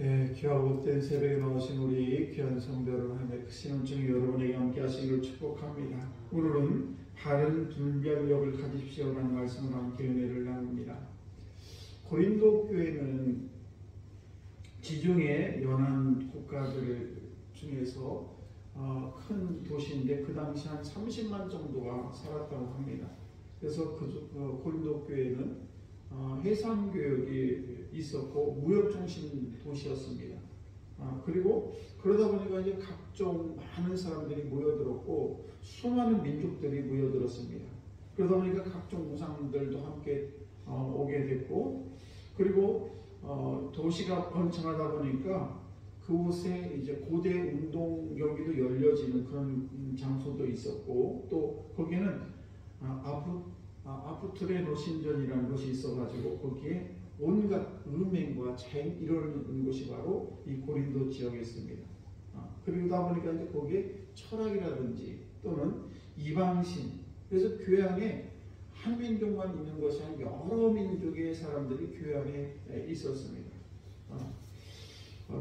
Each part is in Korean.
네, 귀하고 헛된 새벽에 나오신 우리 귀한 성도 여러분, 하나님의 크신 은총이 여러분에게 함께 하시기를 축복합니다. 오늘은 바른 분별력을 가지십시오라는 말씀으로 함께 은혜를 나눕니다. 고린도 교회는 지중해 연안 국가들 중에서 큰 도시인데 그 당시 한 30만 정도가 살았다고 합니다. 그래서 고린도 교회는 해상 교역이 있었고 무역 중심 도시였습니다. 그리고 그러다 보니까 이제 각종 많은 사람들이 모여들었고 수많은 민족들이 모여들었습니다. 그러다 보니까 각종 무상들도 함께 오게 됐고, 그리고 도시가 번창하다 보니까 그곳에 이제 고대 운동 경기도 열려지는 그런 장소도 있었고, 또 거기에는 아프트레 노신전이라는 곳이 있어가지고 거기에 온갖 음행과 자행 이루는 곳이 바로 이 고린도 지역에 있습니다. 그러다 보니까 이제 거기에 철학이라든지 또는 이방신, 그래서 교회 안에 한 민족만 있는 것이 아니라 여러 민족의 사람들이 교회 안에 있었습니다.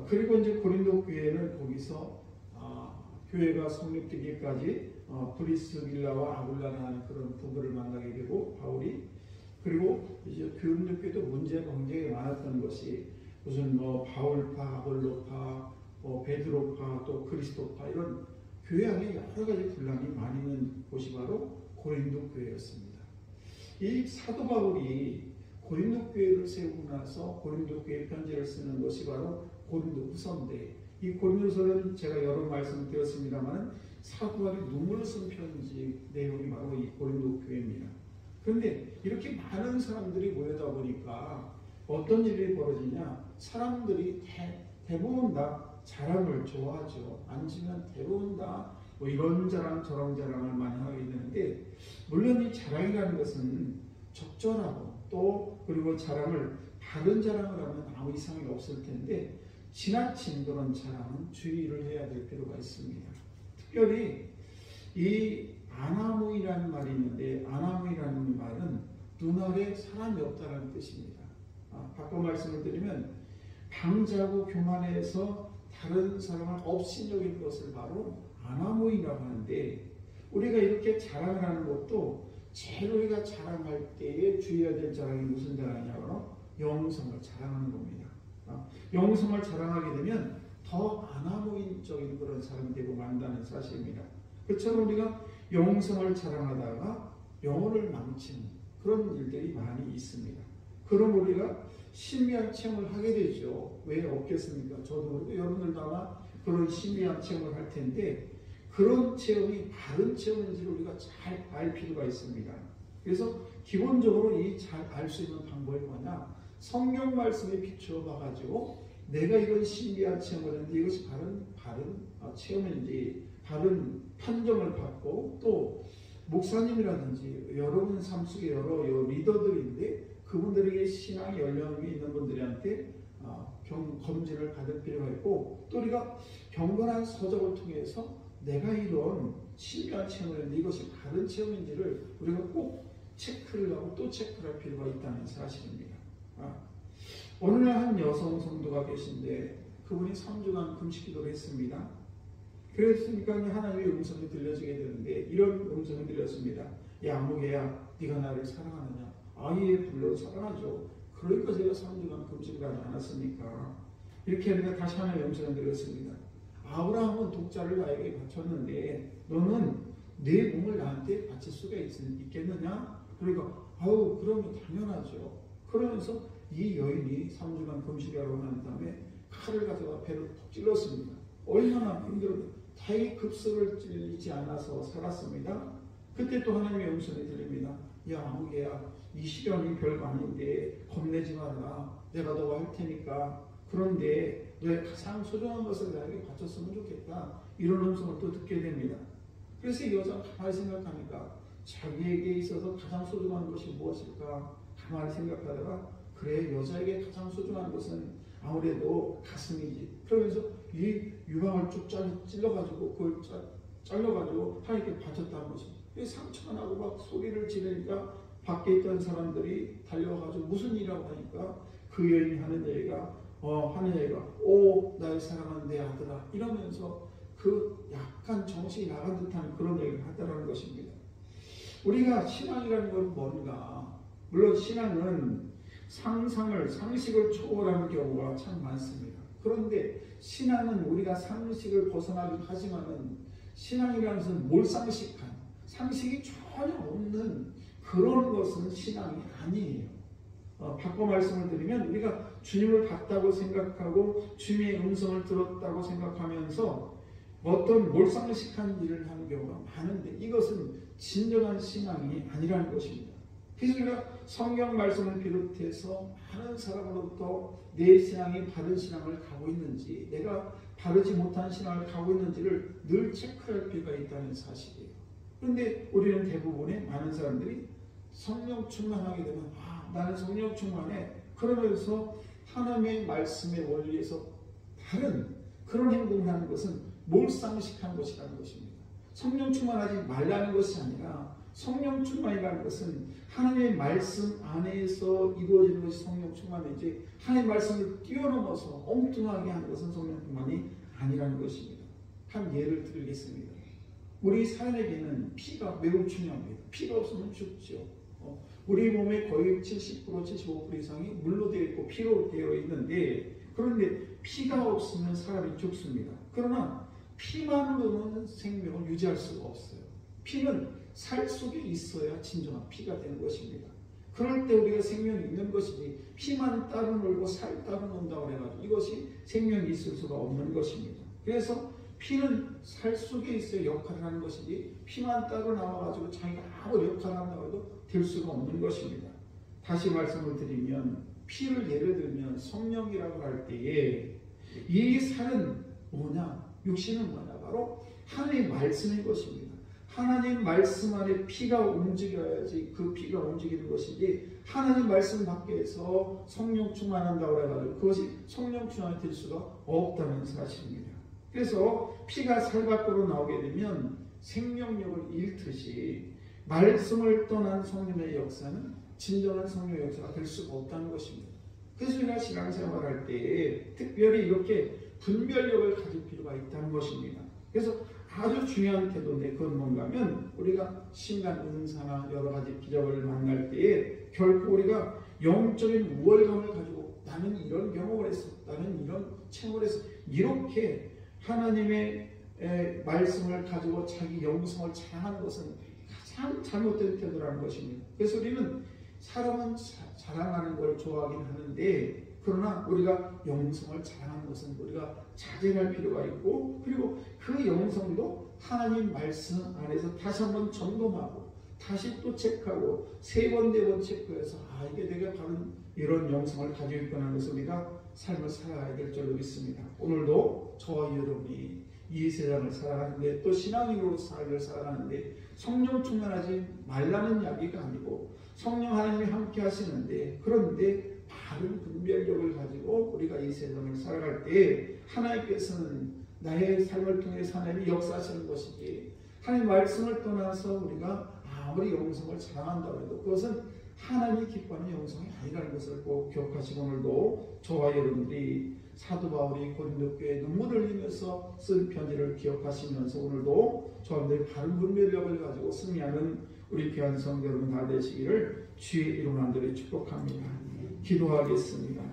그리고 이제 고린도 교회는 거기서 교회가 성립되기까지 브리스길라와 아굴라라는 그런 부부를 만나게 되고 바울이, 그리고 이제 고린도 교회도 문제가 굉장히 많았던 것이 무슨 바울파, 아볼로파, 베드로파, 또 그리스도파, 이런 교회 안에 여러 가지 분란이 많이 있는 곳이 바로 고린도 교회였습니다. 이 사도 바울이 고린도 교회를 세우고 나서 고린도 교회 편지를 쓰는 것이 바로 고린도 후서인데, 이 고린도서는 제가 여러 말씀을 드렸습니다만 사도 바울이 눈물을 쓴 편지 내용이 바로 이 고린도 교회입니다. 그런데 이렇게 많은 사람들이 모여다 보니까 어떤 일이 벌어지냐, 사람들이 대부분 다 자랑을 좋아하죠. 앉으면 대부분 다 이런 자랑 저런 자랑을 많이 하게 되는데, 물론 이 자랑이라는 것은 적절하고 또 그리고 자랑을 바른 자랑을 하면 아무 이상이 없을 텐데 지나친 그런 자랑은 주의를 해야 될 필요가 있습니다. 특별히 이 아나무이라는 말이 있는데, 아나무이라는 말은 눈 아래 사람이 없다는 뜻입니다. 바꿔 말씀을 드리면 방자고 교만해서 다른 사람을 없인 여긴 것을 바로 아나무이라고 하는데, 우리가 이렇게 자랑을 하는 것도 제일 우리가 자랑할 때에 주의해야 될 자랑이 무슨 자랑이냐면 영성을 자랑하는 겁니다. 영성을 자랑하게 되면 더 아나무인적인 그런 사람이 되고 만다는 사실입니다. 그처럼 우리가 영성을 자랑하다가 영혼을 망치는 그런 일들이 많이 있습니다. 그럼 우리가 신비한 체험을 하게 되죠. 왜 없겠습니까? 저도 그렇고 여러분들도 아마 그런 신비한 체험을 할 텐데, 그런 체험이 바른 체험인지를 우리가 잘 알 필요가 있습니다. 그래서 기본적으로 이 잘 알 수 있는 방법이 뭐냐, 성경 말씀에 비추어 봐가지고 내가 이런 신비한 체험을 했는데 이것이 바른 체험인지 바른 판정을 받고, 또 목사님이라든지 여러분 삶 속에 여러 리더들인데 그분들에게 신앙의 연령이 있는 분들한테 검진을 받을 필요가 있고, 또 우리가 경건한 서적을 통해서 내가 이런 신비한 체험을 했는데 이것이 바른 체험인지를 우리가 꼭 체크를 하고 또 체크를 할 필요가 있다는 사실입니다. 어느 날 한 여성 성도가 계신데 그분이 3주간 금식 기도를 했습니다. 그랬으니까 하나님의 음성이 들려지게 되는데 이런 음성이 들렸습니다. 야 아무개야, 네가 나를 사랑하느냐? 아예 물론 사랑하죠. 그러니까 제가 3주간 금식을 하지 않았습니까? 이렇게 하니까 다시 하나님의 음성이 들렸습니다. 아브라함은 독자를 나에게 바쳤는데 너는 내 몸을 나한테 바칠 수가 있겠느냐? 그러니까 그러면 당연하죠. 그러면서 이 여인이 3주간 금식하고 난 다음에 칼을 가져가 배를 푹 찔렀습니다. 얼마나 힘들어요. 다행히 급습을 찔리지 않아서 살았습니다. 그때 또 하나님의 음성이 들립니다. 야 아무개야, 이 시련이 별거 아닌데 겁내지 마라. 내가 너와 할 테니까. 그런데 너의 가장 소중한 것을 나에게 바쳤으면 좋겠다. 이런 음성을 또 듣게 됩니다. 그래서 이 여자가 가만히 생각하니까 자기에게 있어서 가장 소중한 것이 무엇일까 가만히 생각하다가, 그래 여자에게 가장 소중한 것은 아무래도 가슴이지. 그러면서 이 유방을 쭉 찔러가지고 그걸 잘라가지고 하나님께 바쳤다는 거죠. 상처가 나고 막 소리를 지르니까 밖에 있던 사람들이 달려와가지고 무슨 일이라고 하니까 그 여인이 하는 얘기가 하느냐가 오 나의 사랑하는 내 아들아 이러면서 그 약간 정신이 나간 듯한 그런 얘기를 하더라는 것입니다. 우리가 신앙이라는 건 뭔가, 물론 신앙은 상식을 초월하는 경우가 참 많습니다. 그런데 신앙은 우리가 상식을 벗어나긴 하지만은 신앙이라는 것은 몰상식한, 상식이 전혀 없는 그런 것은 신앙이 아니에요. 바꿔 말씀을 드리면 우리가 주님을 봤다고 생각하고 주님의 음성을 들었다고 생각하면서 어떤 몰상식한 일을 하는 경우가 많은데 이것은 진정한 신앙이 아니라는 것입니다. 그래서 우리가 성경 말씀을 비롯해서 많은 사람으로부터 내 신앙이 바른 신앙을 가고 있는지, 내가 바르지 못한 신앙을 가고 있는지를 늘 체크할 필요가 있다는 사실이에요. 그런데 우리는 대부분의 많은 사람들이 성령 충만하게 되면 나는 성령 충만해, 그러면서 하나님의 말씀의 원리에서 다른 그런 행동을 하는 것은 몰상식한 것이라는 것입니다. 성령 충만하지 말라는 것이 아니라 성령 충만이라는 것은 하나님의 말씀 안에서 이루어지는 것이 성령 충만이지, 하나님의 말씀을 뛰어넘어서 엉뚱하게 하는 것은 성령 충만이 아니라는 것입니다. 한 예를 드리겠습니다. 우리 사람에게는 피가 매우 중요합니다. 피가 없으면 죽죠. 우리 몸의 거의 70%, 75% 이상이 물로 되어 있고 피로 되어 있는데, 그런데 피가 없으면 사람이 죽습니다. 그러나 피만으로는 생명을 유지할 수가 없어요. 피는 살 속에 있어야 진정한 피가 되는 것입니다. 그럴 때 우리가 생명이 있는 것이지, 피만 따로 놀고 살 따로 논다고 해가지고 이것이 생명이 있을 수가 없는 것입니다. 그래서 피는 살 속에 있어야 역할을 하는 것이지, 피만 따로 나와가지고 자기가 아무 역할을 한다고 해도 될 수가 없는 것입니다. 다시 말씀을 드리면, 피를 예를 들면 성령이라고 할 때에 이 살은 뭐냐, 육신은 뭐냐, 바로 하나님의 말씀인 것입니다. 하나님 말씀 안에 피가 움직여야지 그 피가 움직이는 것이지, 하나님 말씀 밖에서 성령 충만한다고 해가지고 그것이 성령 충만이 될 수가 없다는 사실입니다. 그래서 피가 살 밖으로 나오게 되면 생명력을 잃듯이 말씀을 떠난 성령의 역사는 진정한 성령의 역사가 될 수가 없다는 것입니다. 그래서 우리가 신앙생활을 할 때 특별히 이렇게 분별력을 가질 필요가 있다는 것입니다. 그래서 아주 중요한 태도인데 그건 뭔가 하면, 우리가 신간 은사나 여러 가지 기적을 만날 때에 결코 우리가 영적인 우월감을 가지고 나는 이런 경험을 했어, 나는 이런 체험을 했어, 이렇게 하나님의 말씀을 가지고 자기 영성을 자랑하는 것은 가장 잘못된 태도라는 것입니다. 그래서 우리는 사람은 자랑하는 걸 좋아하긴 하는데, 그러나 우리가 영성을 자랑하는 것은 우리가 자제할 필요가 있고, 그리고 그 영성도 하나님 말씀 안에서 다시 한번 점검하고 다시 또 체크하고 세 번, 네 번 체크해서 이게 내가 바른 이런 영성을 가지고 있구나 해서 우리가 삶을 살아야 될 줄로 믿습니다. 오늘도 저와 여러분이 이 세상을 살아가는데, 또 신앙인으로 삶을 살아가는데 성령 충만하지 말라는 이야기가 아니고, 성령 하나님이 함께 하시는데, 그런데 바른 분별력을 가지고 우리가 이 세상을 살아갈 때 하나님께서는 나의 삶을 통해서 하나님이 역사하시는 것이지, 하나님 말씀을 떠나서 우리가 아무리 영성을 자랑한다고 해도 그것은 하나님이 기뻐하는 영성이 아니라는 것을 꼭 기억하시고, 오늘도 저와 여러분들이 사도 바울이 고린도 교회에 눈물을 흘리면서 쓴 편지를 기억하시면서 오늘도 저와들이 바른 분별력을 가지고 승리하는 우리 귀한 성도 여러분 다 되시기를 주의 이름으로 축복합니다. 기도하겠습니다.